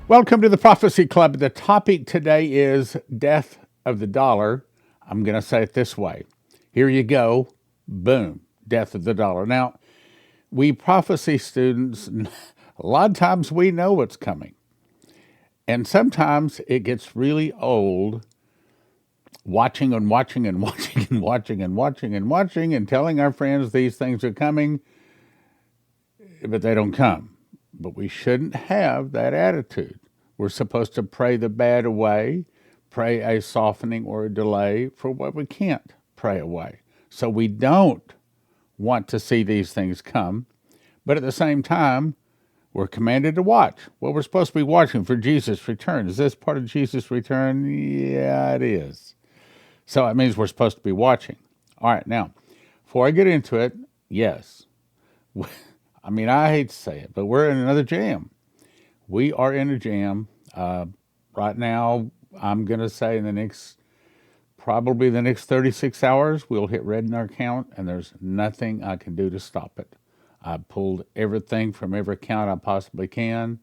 Welcome to the Prophecy Club. The topic today is death of the dollar. I'm going to say it this way. Here you go. Boom. Death of the dollar. Now, we prophecy students, a lot of times we know what's coming. And sometimes it gets really old watching and watching and watching and watching and watching and watching and telling our friends these things are coming, but they don't come. But we shouldn't have that attitude. We're supposed to pray the bad away, pray a softening or a delay for what we can't pray away. So we don't want to see these things come, but at the same time, we're commanded to watch. Well, we're supposed to be watching for Jesus' return. Is this part of Jesus' return? Yeah, it is. So it means we're supposed to be watching. All right, now, before I get into it, yes. I mean, I hate to say it, but we're in another jam. We are in a jam. Right now, I'm going to say in probably the next 36 hours, we'll hit red in our account, and there's nothing I can do to stop it. I pulled everything from every account I possibly can.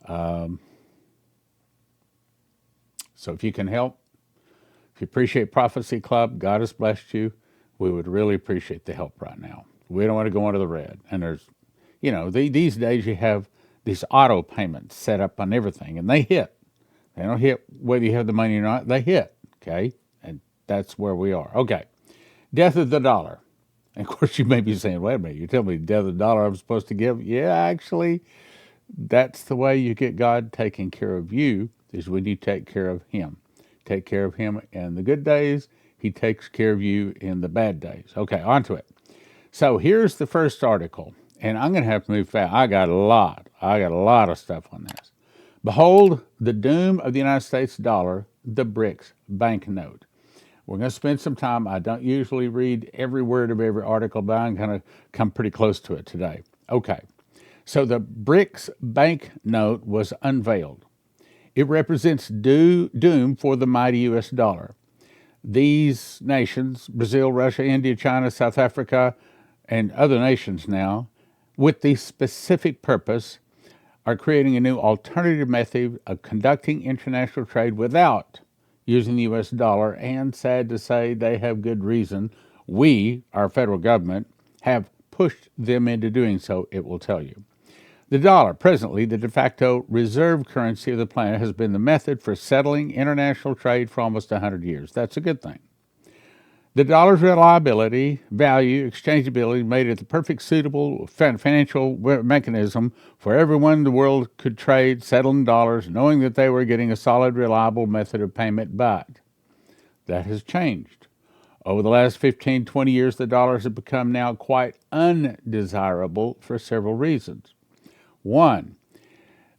So if you can help, if you appreciate Prophecy Club, God has blessed you, we would really appreciate the help right now. We don't want to go into the red. And there's, these days you have these auto payments set up on everything, and they hit. They don't hit whether you have the money or not. They hit, okay? And that's where we are. Okay, death of the dollar. And of course, you may be saying, wait a minute, you tell me death of the dollar I'm supposed to give? Yeah, actually, that's the way you get God taking care of you, is when you take care of Him. Take care of Him in the good days. He takes care of you in the bad days. Okay, on to it. So here's the first article. And I'm going to have to move fast. I got a lot of stuff on this. Behold, the doom of the United States dollar, the BRICS Banknote. We're going to spend some time. I don't usually read every word of every article, but I'm going to come pretty close to it today. Okay, so the BRICS Banknote was unveiled. It represents doom for the mighty U.S. dollar. These nations, Brazil, Russia, India, China, South Africa, and other nations now, with the specific purpose, are creating a new alternative method of conducting international trade without using the U.S. dollar, and sad to say, they have good reason. We, our federal government, have pushed them into doing so, it will tell you. The dollar, presently the de facto reserve currency of the planet, has been the method for settling international trade for almost 100 years. That's a good thing. The dollar's reliability, value, exchangeability made it the perfect suitable financial mechanism for everyone in the world could trade, settle in dollars, knowing that they were getting a solid, reliable method of payment. But that has changed. Over the last 15, 20 years, the dollars have become now quite undesirable for several reasons. One,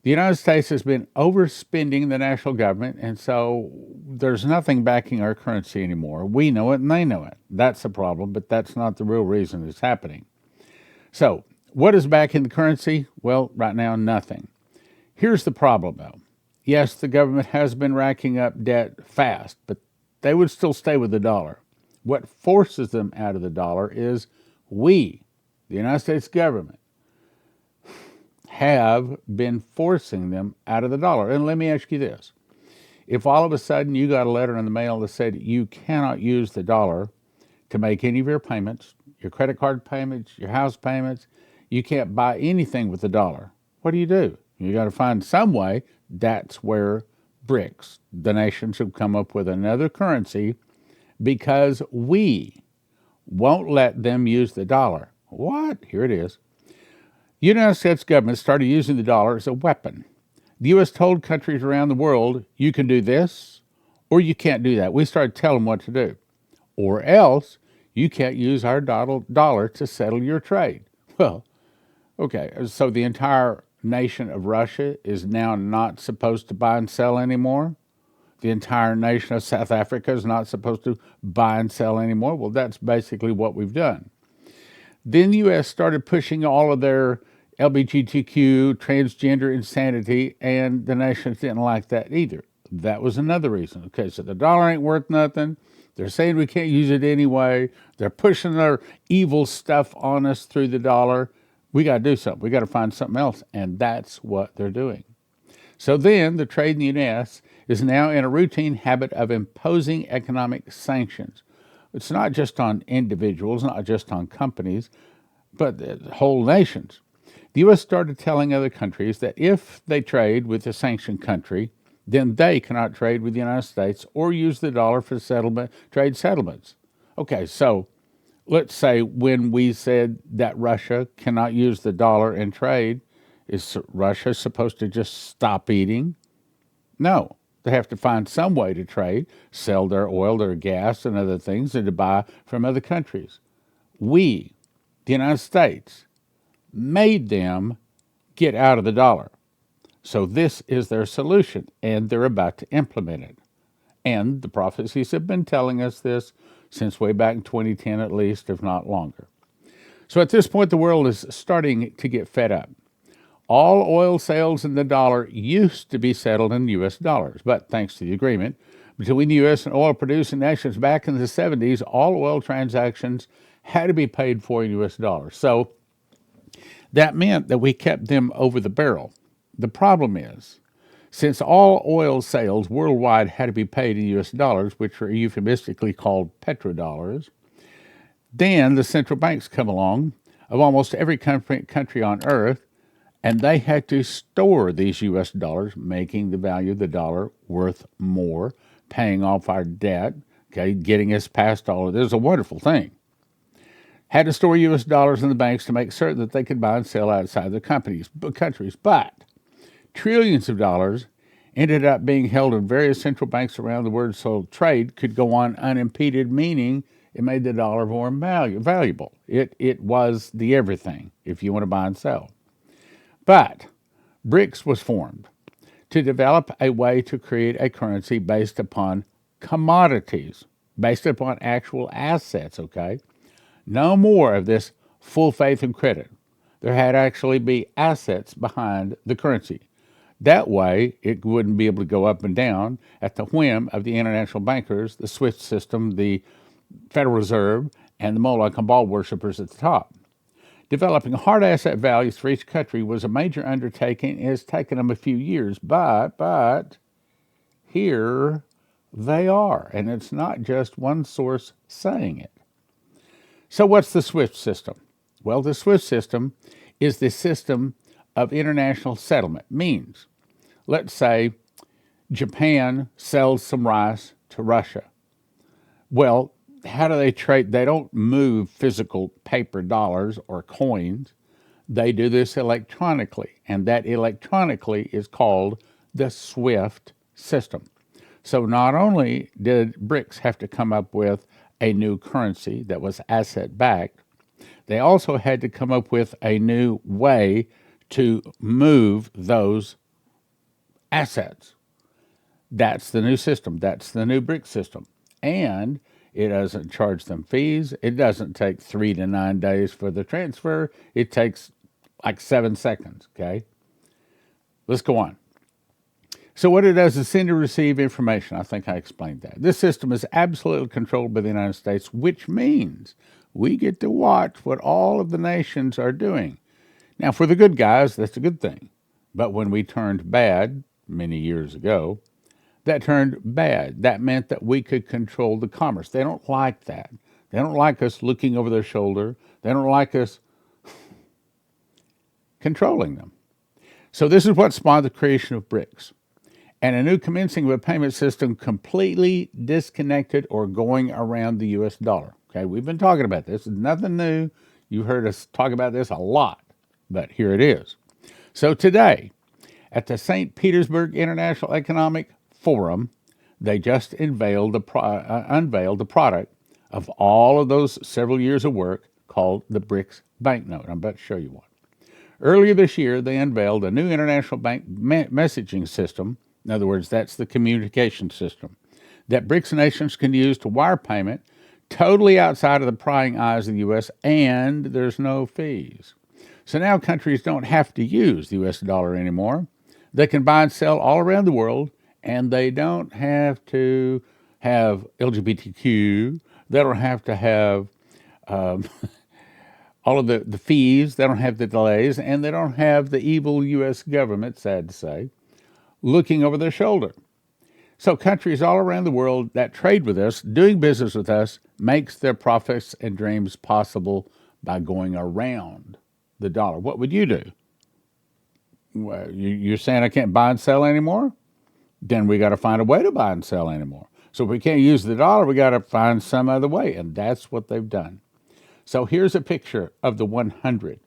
the United States has been overspending the national government, and so there's nothing backing our currency anymore. We know it and they know it. That's the problem, but that's not the real reason it's happening. So, what is backing the currency? Well, right now, nothing. Here's the problem, though. Yes, the government has been racking up debt fast, but they would still stay with the dollar. What forces them out of the dollar is we, the United States government, have been forcing them out of the dollar. And let me ask you this. If all of a sudden you got a letter in the mail that said you cannot use the dollar to make any of your payments, your credit card payments, your house payments, you can't buy anything with the dollar, what do? You got to find some way. That's where BRICS, the nations, have come up with another currency because we won't let them use the dollar. What? Here it is. The United States government started using the dollar as a weapon. The U.S. told countries around the world, you can do this or you can't do that. We started telling them what to do. Or else, you can't use our dollar to settle your trade. Well, okay, so the entire nation of Russia is now not supposed to buy and sell anymore? The entire nation of South Africa is not supposed to buy and sell anymore? Well, that's basically what we've done. Then the U.S. started pushing all of their LGBTQ, transgender insanity, and the nations didn't like that either. That was another reason. Okay, so the dollar ain't worth nothing. They're saying we can't use it anyway. They're pushing their evil stuff on us through the dollar. We got to do something. We got to find something else, and that's what they're doing. So then the trade in the U.S. is now in a routine habit of imposing economic sanctions. It's not just on individuals, not just on companies, but whole nations. The U.S. started telling other countries that if they trade with a sanctioned country, then they cannot trade with the United States or use the dollar for trade settlements. Okay, so let's say when we said that Russia cannot use the dollar in trade, is Russia supposed to just stop eating? No. They have to find some way to trade, sell their oil, their gas, and other things, and to buy from other countries. We, the United States, made them get out of the dollar. So this is their solution, and they're about to implement it. And the prophecies have been telling us this since way back in 2010 at least, if not longer. So at this point, the world is starting to get fed up. All oil sales in the dollar used to be settled in U.S. dollars, but thanks to the agreement between the U.S. and oil-producing nations back in the 70s, all oil transactions had to be paid for in U.S. dollars. So that meant that we kept them over the barrel. The problem is, since all oil sales worldwide had to be paid in U.S. dollars, which are euphemistically called petrodollars, then the central banks come along of almost every country on earth, and they had to store these U.S. dollars, making the value of the dollar worth more, paying off our debt, okay, getting us past all of this. It's a wonderful thing. Had to store U.S. dollars in the banks to make certain that they could buy and sell outside the countries. But trillions of dollars ended up being held in various central banks around the world, so trade could go on unimpeded, meaning it made the dollar more valuable. It was the everything if you want to buy and sell. But BRICS was formed to develop a way to create a currency based upon commodities, based upon actual assets, okay? No more of this full faith and credit. There had to actually be assets behind the currency. That way, it wouldn't be able to go up and down at the whim of the international bankers, the SWIFT system, the Federal Reserve, and the Moloch and Baal worshippers at the top. Developing hard asset values for each country was a major undertaking. It has taken them a few years, but here they are. And it's not just one source saying it. So what's the SWIFT system? Well, the SWIFT system is the system of international settlement. Means, let's say Japan sells some rice to Russia. Well, how do they trade? They don't move physical paper dollars or coins. They do this electronically, and that electronically is called the SWIFT system. So not only did BRICS have to come up with a new currency that was asset-backed, they also had to come up with a new way to move those assets. That's the new system. That's the new BRICS system. And it doesn't charge them fees. It doesn't take 3 to 9 days for the transfer. It takes like 7 seconds, okay? Let's go on. So what it does is send and receive information. I think I explained that. This system is absolutely controlled by the United States, which means we get to watch what all of the nations are doing. Now, for the good guys, that's a good thing. But when we turned bad many years ago, that turned bad. That meant that we could control the commerce. They don't like that. They don't like us looking over their shoulder. They don't like us controlling them. So this is what spawned the creation of BRICS, and a new commencing of a payment system completely disconnected or going around the U.S. dollar. Okay, we've been talking about this. It's nothing new. You heard us talk about this a lot, but here it is. So today, at the St. Petersburg International Economic Forum, they just unveiled the product of all of those several years of work called the BRICS Banknote. I'm about to show you one. Earlier this year, they unveiled a new international bank messaging system. In other words, that's the communication system that BRICS nations can use to wire payment totally outside of the prying eyes of the U.S., and there's no fees. So now countries don't have to use the U.S. dollar anymore. They can buy and sell all around the world, and they don't have to have LGBTQ. They don't have to have all of the fees. They don't have the delays, and they don't have the evil U.S. government, sad to say, looking over their shoulder. So countries all around the world that trade with us, doing business with us, makes their profits and dreams possible by going around the dollar. What would you do? Well, you're saying I can't buy and sell anymore? Then we got to find a way to buy and sell anymore. So if we can't use the dollar, we got to find some other way. And that's what they've done. So here's a picture of the 100.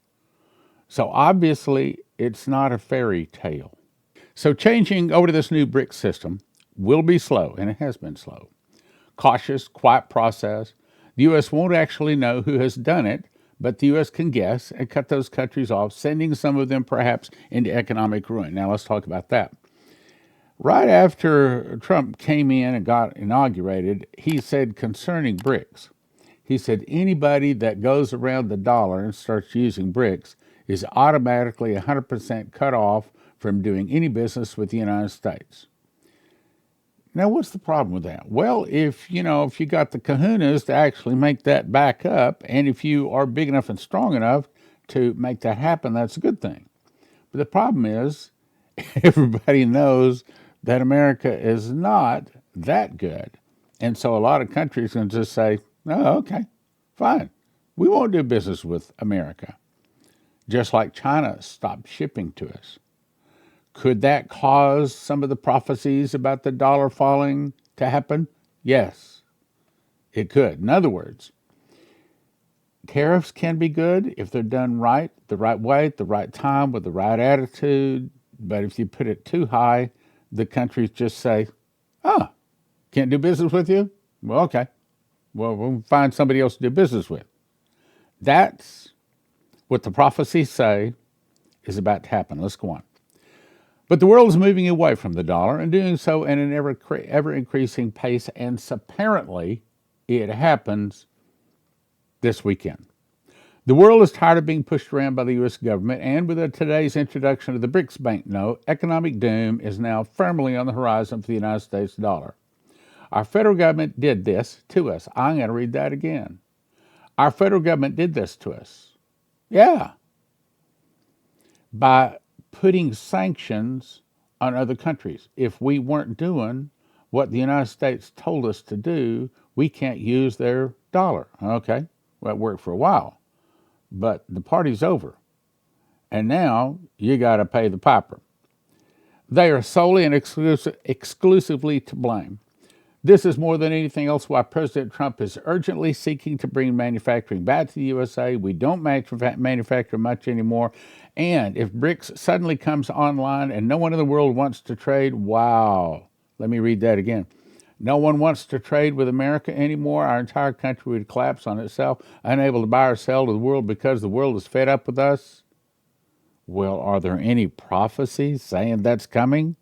So obviously, it's not a fairy tale. So changing over to this new BRICS system will be slow, and it has been slow. Cautious, quiet process. The U.S. won't actually know who has done it, but the U.S. can guess and cut those countries off, sending some of them perhaps into economic ruin. Now let's talk about that. Right after Trump came in and got inaugurated, he said concerning BRICS, he said anybody that goes around the dollar and starts using BRICS is automatically 100% cut off from doing any business with the United States. Now, what's the problem with that? Well, if you got the kahunas to actually make that back up, and if you are big enough and strong enough to make that happen, that's a good thing. But the problem is, everybody knows that America is not that good. And so a lot of countries can just say, oh, okay, fine. We won't do business with America. Just like China stopped shipping to us. Could that cause some of the prophecies about the dollar falling to happen? Yes, it could. In other words, tariffs can be good if they're done right, the right way, at the right time, with the right attitude. But if you put it too high, the countries just say, oh, can't do business with you? Well, okay. Well, we'll find somebody else to do business with. That's what the prophecies say is about to happen. Let's go on. But the world is moving away from the dollar and doing so at an ever increasing pace, and apparently it happens this weekend. The world is tired of being pushed around by the U.S. government, and with today's introduction of the BRICS Banknote, economic doom is now firmly on the horizon for the United States dollar. Our federal government did this to us. I'm going to read that again. Our federal government did this to us. Yeah. By putting sanctions on other countries. If we weren't doing what the United States told us to do, we can't use their dollar. Okay, well, it worked for a while, but the party's over. And now you got to pay the piper. They are solely and exclusively to blame. This is more than anything else why President Trump is urgently seeking to bring manufacturing back to the USA. We don't manufacture much anymore. And if BRICS suddenly comes online and no one in the world wants to trade, wow. Let me read that again. No one wants to trade with America anymore. Our entire country would collapse on itself, unable to buy or sell to the world because the world is fed up with us. Well, are there any prophecies saying that's coming?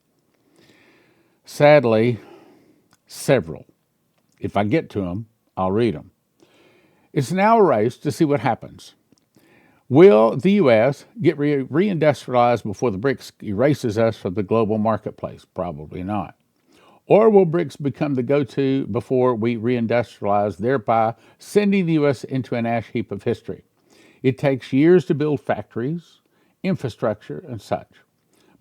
Sadly, several. If I get to them, I'll read them. It's now a race to see what happens. Will the U.S. get reindustrialized before the BRICS erases us from the global marketplace? Probably not. Or will BRICS become the go-to before we reindustrialize, thereby sending the U.S. into an ash heap of history? It takes years to build factories, infrastructure, and such.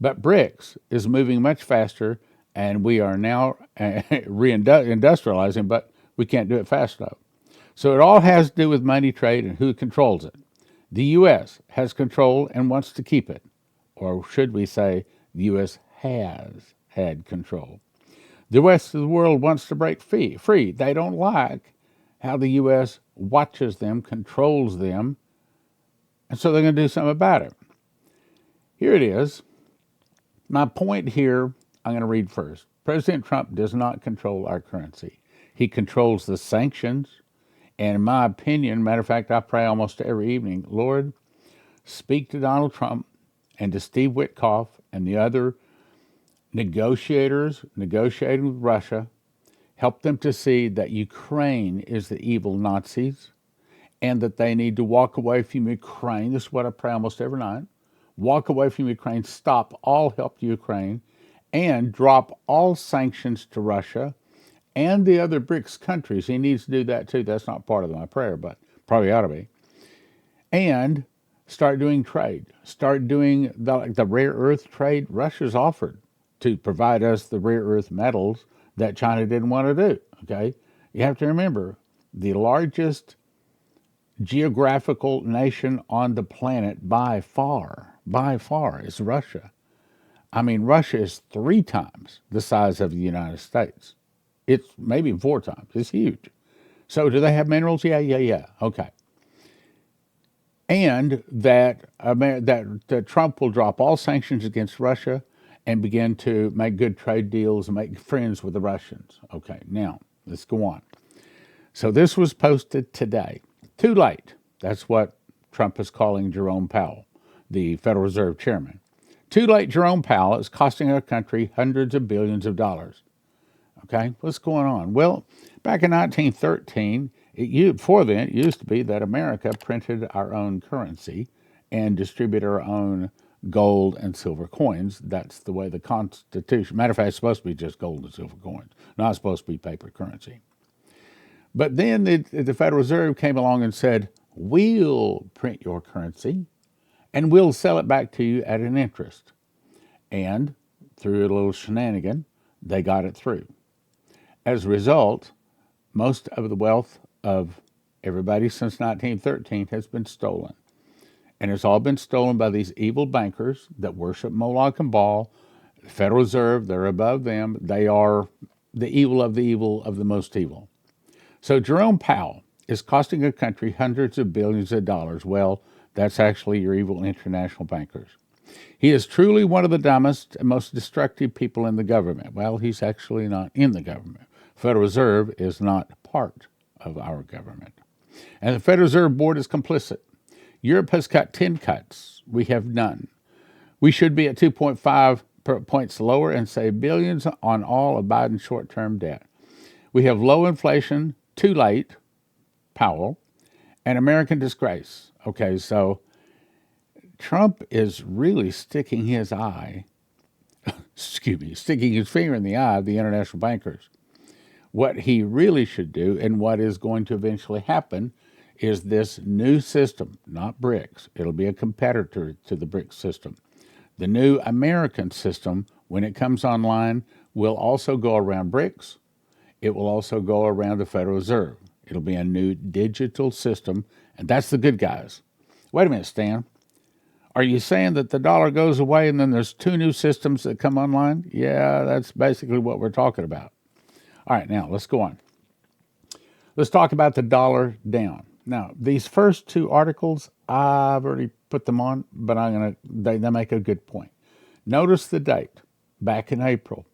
But BRICS is moving much faster, and we are now reindustrializing, but we can't do it fast enough. So it all has to do with money, trade, and who controls it. The U.S. has control and wants to keep it. Or should we say, the U.S. has had control. The rest of the world wants to break free. They don't like how the U.S. watches them, controls them, and so they're going to do something about it. Here it is. My point here, I'm going to read first. President Trump does not control our currency. He controls the sanctions. And in my opinion, matter of fact, I pray almost every evening, Lord, speak to Donald Trump and to Steve Witkoff and the other negotiators negotiating with Russia. Help them to see that Ukraine is the evil Nazis and that they need to walk away from Ukraine. This is what I pray almost every night. Walk away from Ukraine, stop all help to Ukraine, and drop all sanctions to Russia and the other BRICS countries. He needs to do that too. That's not part of my prayer, but probably ought to be. And start doing trade. Start doing the rare earth trade Russia's offered. to provide us the rare earth metals that China didn't want to do. Okay, you have to remember the largest geographical nation on the planet by far, is Russia. I mean, Russia is 3 times the size of the United States. It's maybe 4 times. It's huge. So, do they have minerals? Yeah. Okay. And that Trump will drop all sanctions against Russia and begin to make good trade deals and make friends with the Russians. Okay, now let's go on. So this was posted today. Too late. That's what Trump is calling Jerome Powell, the Federal Reserve Chairman. Too late, Jerome Powell is costing our country hundreds of billions of dollars. Okay, what's going on? Well, back in 1913, before then, it used to be that America printed our own currency and distributed our own gold and silver coins. That's the way the Constitution, matter of fact, it's supposed to be just gold and silver coins, not supposed to be paper currency. But then the Federal Reserve came along and said, we'll print your currency and we'll sell it back to you at an interest. And through a little shenanigan, they got it through. As a result, most of the wealth of everybody since 1913 has been stolen. And it's all been stolen by these evil bankers that worship Moloch and Baal. The Federal Reserve, they're above them. They are the evil of the most evil. So Jerome Powell is costing a country hundreds of billions of dollars. Well, that's actually your evil international bankers. He is truly one of the dumbest and most destructive people in the government. Well, he's actually not in the government. Federal Reserve is not part of our government. And the Federal Reserve Board is complicit. Europe has cut 10 cuts. We have none. We should be at 2.5 points lower and save billions on all of Biden's short-term debt. We have low inflation, too late, Powell, and American disgrace. Okay, so Trump is really sticking his finger in the eye of the international bankers. What he really should do, and what is going to eventually happen, is this new system, not BRICS. It'll be a competitor to the BRICS system. The new American system, when it comes online, will also go around BRICS. It will also go around the Federal Reserve. It'll be a new digital system, and that's the good guys. Wait a minute, Stan. Are you saying that the dollar goes away and then there's 2 new systems that come online? Yeah, that's basically what we're talking about. All right, now let's go on. Let's talk about the dollar down. Now, these first 2 articles, I've already put them on, but they make a good point. Notice the date, back in April.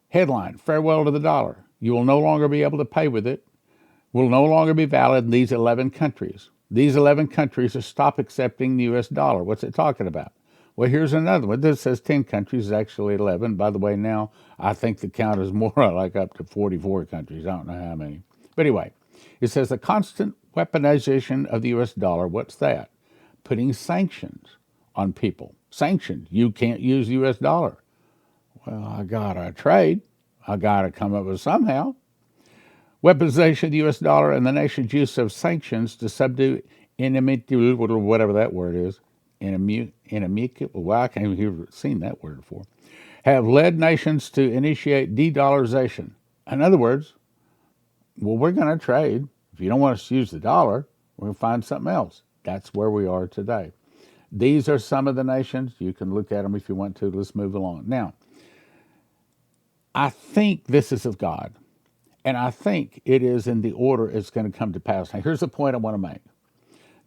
Headline, farewell to the dollar. You will no longer be able to pay with it. Will no longer be valid in these 11 countries. These 11 countries will stop accepting the U.S. dollar. What's it talking about? Well, here's another one. This says 10 countries, is actually 11. By the way, now I think the count is more like up to 44 countries. I don't know how many. But anyway, it says the constant weaponization of the U.S. dollar. What's that? Putting sanctions on people. Sanctions. You can't use the U.S. dollar. Well, I got to trade. I got to come up with somehow. Weaponization of the U.S. dollar and the nation's use of sanctions to subdue enmity, whatever that word is, enemy, well, I can't even have seen that word before, have led nations to initiate de-dollarization. In other words, well, we're going to trade. If you don't want us to use the dollar, we're going to find something else. That's where we are today. These are some of the nations. You can look at them if you want to. Let's move along. Now, I think this is of God. And I think it is in the order it's going to come to pass. Now, here's the point I want to make.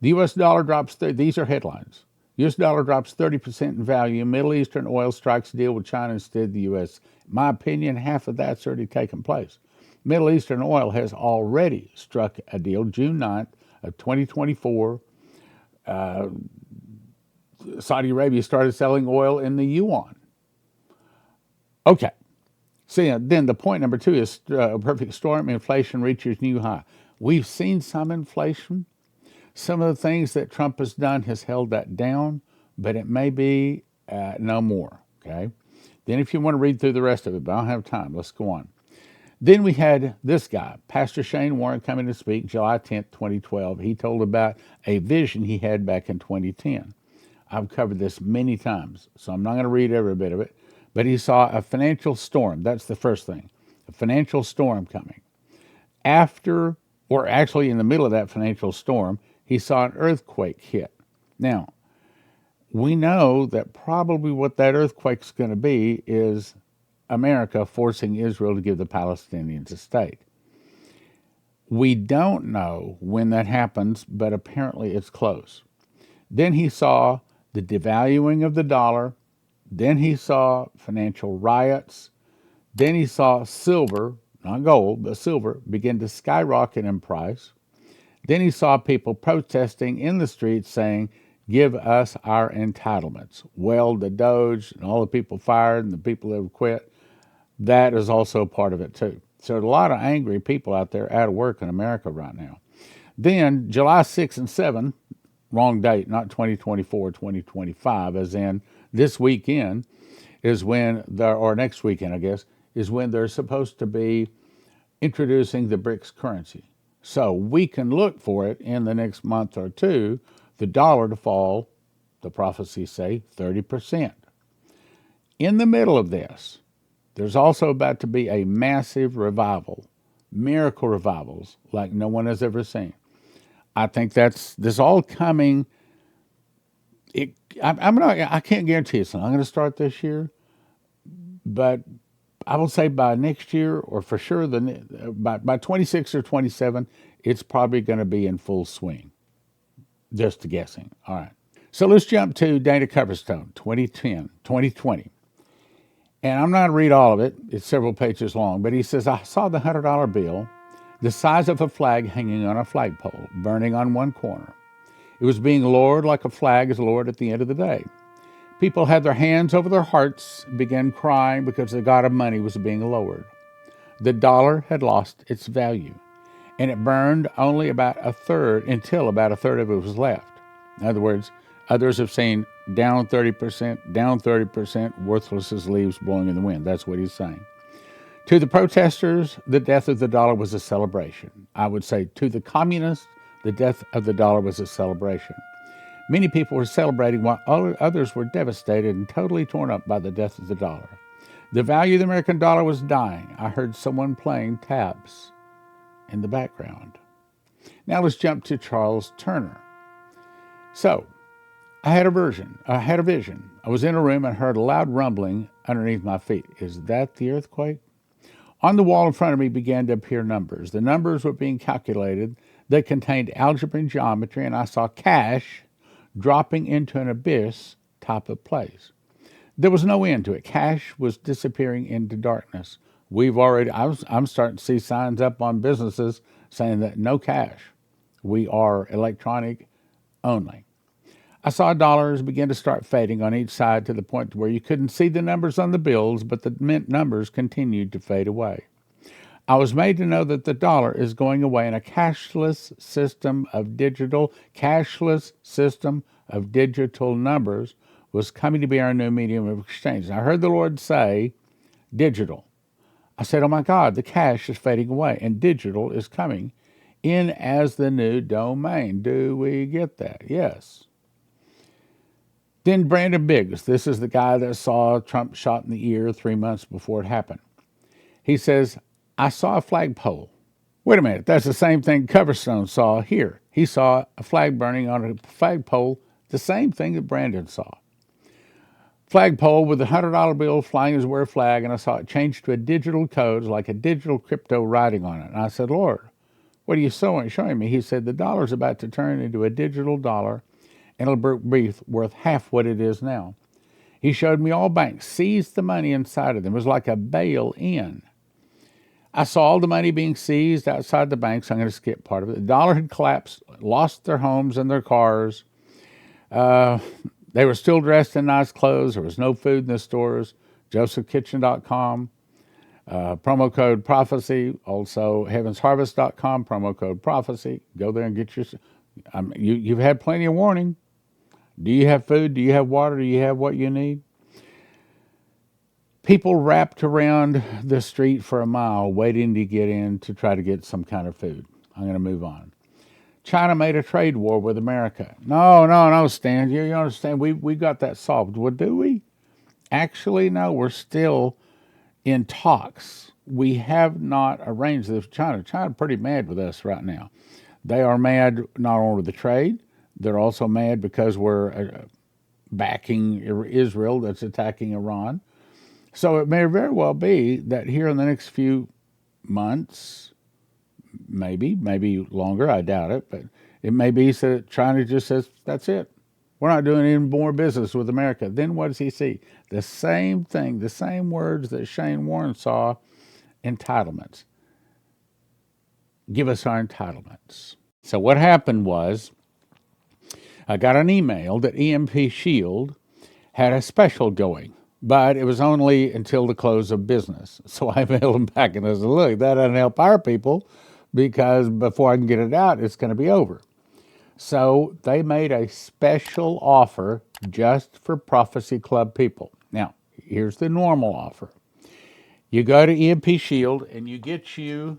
The U.S. dollar drops, these are headlines. U.S. dollar drops 30% in value. Middle Eastern oil strikes a deal with China instead of the U.S. In my opinion, half of that's already taken place. Middle Eastern oil has already struck a deal June 9th of 2024. Saudi Arabia started selling oil in the yuan. Okay. So then the point number 2 is a perfect storm. Inflation reaches new high. We've seen some inflation. Some of the things that Trump has done has held that down, but it may be no more. Okay. Then if you want to read through the rest of it, but I don't have time. Let's go on. Then we had this guy, Pastor Shane Warren, coming to speak July 10th, 2012. He told about a vision he had back in 2010. I've covered this many times, so I'm not going to read every bit of it. But he saw a financial storm. That's the first thing, a financial storm coming. After, or actually in the middle of that financial storm, he saw an earthquake hit. Now, we know that probably what that earthquake's going to be is America forcing Israel to give the Palestinians a state. We don't know when that happens, but apparently it's close. Then he saw the devaluing of the dollar. Then he saw financial riots. Then he saw silver, not gold, but silver, begin to skyrocket in price. Then he saw people protesting in the streets saying, give us our entitlements. Well, the Doge and all the people fired and the people that have quit, that is also part of it too. So there's a lot of angry people out there out of work in America right now. Then July 6 and 7, wrong date, not 2024, 2025, as in this weekend is when, or next weekend, I guess, is when they're supposed to be introducing the BRICS currency. So we can look for it in the next month or two, the dollar to fall, the prophecies say, 30%. In the middle of this, there's also about to be a massive revival, miracle revivals like no one has ever seen. I think this all coming. I can't guarantee it's not going to start this year, but I will say by next year, or for sure by 26 or 27, it's probably going to be in full swing. Just guessing. All right. So let's jump to Dana Coverstone, 2020. And I'm not going to read all of it. It's several pages long. But he says, I saw the $100 bill, the size of a flag hanging on a flagpole, burning on one corner. It was being lowered like a flag is lowered at the end of the day. People had their hands over their hearts, began crying because the god of money was being lowered. The dollar had lost its value, and it burned only about a third until about a third of it was left. In other words, others have seen down 30%, worthless as leaves blowing in the wind. That's what he's saying. To the protesters, the death of the dollar was a celebration. I would say to the communists, the death of the dollar was a celebration. Many people were celebrating while others were devastated and totally torn up by the death of the dollar. The value of the American dollar was dying. I heard someone playing taps in the background. Now let's jump to Charles Turner. So, I had a vision. I was in a room and heard a loud rumbling underneath my feet. Is that the earthquake? On the wall in front of me began to appear numbers. The numbers were being calculated. They contained algebra and geometry, and I saw cash dropping into an abyss type of place. There was no end to it. Cash was disappearing into darkness. I'm starting to see signs up on businesses saying that no cash. We are electronic only. I saw dollars begin to start fading on each side to the point where you couldn't see the numbers on the bills, but the mint numbers continued to fade away. I was made to know that the dollar is going away in a cashless system of digital numbers was coming to be our new medium of exchange. And I heard the Lord say, digital. I said, oh my God, the cash is fading away and digital is coming in as the new domain. Do we get that? Yes. Then Brandon Biggs, this is the guy that saw Trump shot in the ear 3 months before it happened. He says, I saw a flagpole. Wait a minute, that's the same thing Coverstone saw here. He saw a flag burning on a flagpole, the same thing that Brandon saw. Flagpole with a $100 bill flying as a wear flag, and I saw it change to a digital code, like a digital crypto writing on it. And I said, Lord, what are you showing me? He said, the dollar's about to turn into a digital dollar, and it'll be worth half what it is now. He showed me all banks seized the money inside of them. It was like a bail-in. I saw all the money being seized outside the banks. I'm going to skip part of it. The dollar had collapsed, lost their homes and their cars. They were still dressed in nice clothes. There was no food in the stores. josephkitchen.com, promo code prophecy. Also, heavensharvest.com, promo code prophecy. Go there and get your... you've had plenty of warning. Do you have food? Do you have water? Do you have what you need? People wrapped around the street for a mile waiting to get in to try to get some kind of food. I'm going to move on. China made a trade war with America. No, Stan. You understand? We got that solved. Well, do we? Actually, no, we're still in talks. We have not arranged this with China. China's pretty mad with us right now. They are mad not only with the trade, they're also mad because we're backing Israel that's attacking Iran. So it may very well be that here in the next few months, maybe longer, I doubt it, but it may be so that China just says, that's it. We're not doing any more business with America. Then what does he see? The same thing, the same words that Shane Warren saw, entitlements. Give us our entitlements. So what happened was, I got an email that EMP Shield had a special going, but it was only until the close of business. So I mailed them back and I said, look, that doesn't help our people because before I can get it out, it's going to be over. So they made a special offer just for Prophecy Club people. Now, here's the normal offer. You go to EMP Shield and you get you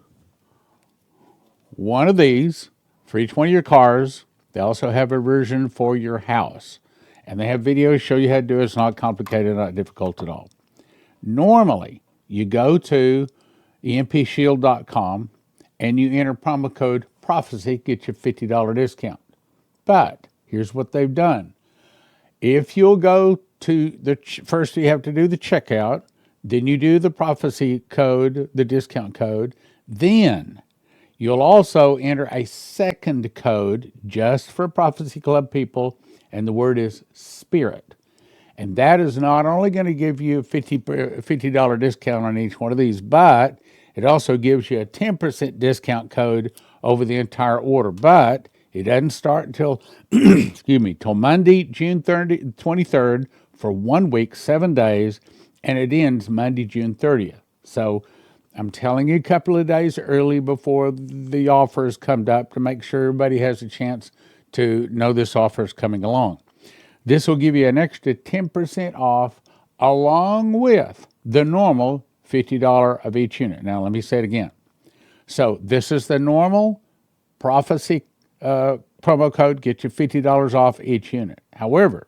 one of these for each one of your cars. They also have a version for your house. And they have videos show you how to do it. It's not complicated, not difficult at all. Normally, you go to empshield.com and you enter promo code PROPHECY, get you a $50 discount. But here's what they've done. If you'll go to first you have to do the checkout, then you do the prophecy code, the discount code, then you'll also enter a second code just for Prophecy Club people, and the word is SPIRIT. And that is not only going to give you a $50 discount on each one of these, but it also gives you a 10% discount code over the entire order. But it doesn't start until, till Monday, June 23rd for 1 week, 7 days, and it ends Monday, June 30th. So I'm telling you a couple of days early before the offers come up to make sure everybody has a chance to know this offer is coming along. This will give you an extra 10% off along with the normal $50 of each unit. Now, let me say it again. So this is the normal prophecy promo code, get you $50 off each unit. However,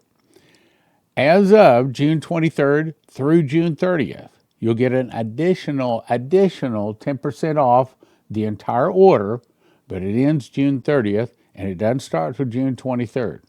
as of June 23rd through June 30th, you'll get an additional 10% off the entire order, but it ends June 30th, and it doesn't start until June 23rd.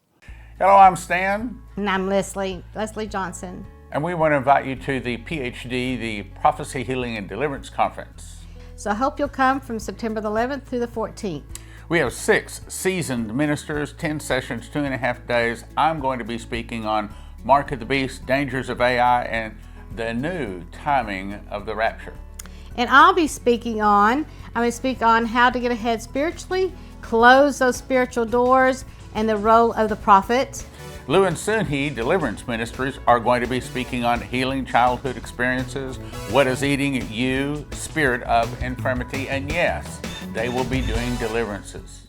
Hello, I'm Stan. And I'm Leslie Johnson. And we want to invite you to the PhD, the Prophecy, Healing, and Deliverance Conference. So I hope you'll come from September the 11th through the 14th. We have 6 seasoned ministers, 10 sessions, 2.5 days. I'm going to be speaking on Mark of the Beast, dangers of AI, and the new timing of the rapture. And I'll be speaking on how to get ahead spiritually, close those spiritual doors, and the role of the prophet. Lou and Sunhee Deliverance Ministries are going to be speaking on healing childhood experiences, what is eating at you, spirit of infirmity, and yes, they will be doing deliverances.